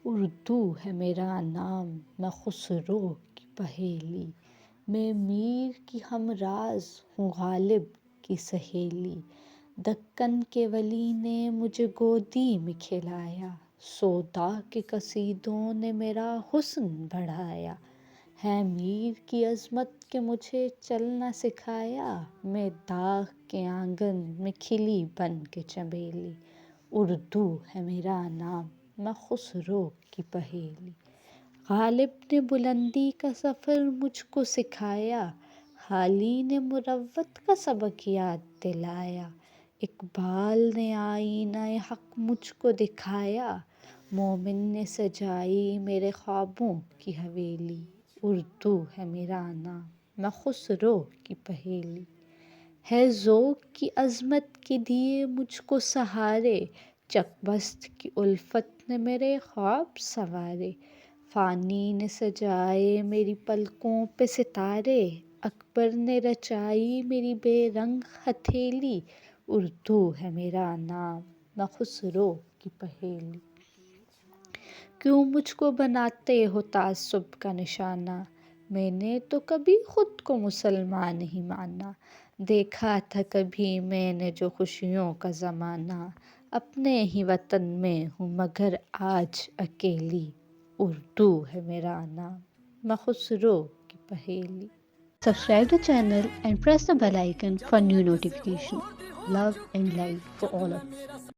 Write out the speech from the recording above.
اردو ہے میرا نام، میں خسرو کی پہیلی، میں میر کی ہم راز ہوں غالب کی سہیلی، دکن کے ولی نے مجھے گودی میں کھلایا، سودا کے قصیدوں نے میرا حسن بڑھایا، ہے میر کی عظمت کہ مجھے چلنا سکھایا، میں داغ کے آنگن میں کھلی بن کے چمیلی، اردو ہے میرا نام، میں خسرو کی پہیلی، غالب نے بلندی کا سفر مجھ کو سکھایا، حالی نے مروت کا سبق یاد دلایا، اقبال نے آئینہ حق مجھ کو دکھایا، مومن نے سجائی میرے خوابوں کی حویلی، اردو ہے میرا نام، میں خسرو کی پہیلی، ہے ذوق کی عظمت کے دیے مجھ کو سہارے، چک بست کی الفت نے میرے خواب سنوارے، فانی نے سجائے میری پلکوں پہ ستارے، اکبر نے رچائی میری بے رنگ ہتھیلی، اردو ہے میرا نام، میں خسرو کی پہیلی، کیوں مجھ کو بناتے ہو تعصب کا نشانہ، میں نے تو کبھی خود کو مسلمان نہیں مانا، دیکھا تھا کبھی میں نے جو خوشیوں کا زمانہ، اپنے ہی وطن میں ہوں مگر آج اکیلی، اردو ہے میرا نام، میں خسرو کی پہیلی۔ Subscribe the channel and press the bell icon for new notification. Love and light for all of you.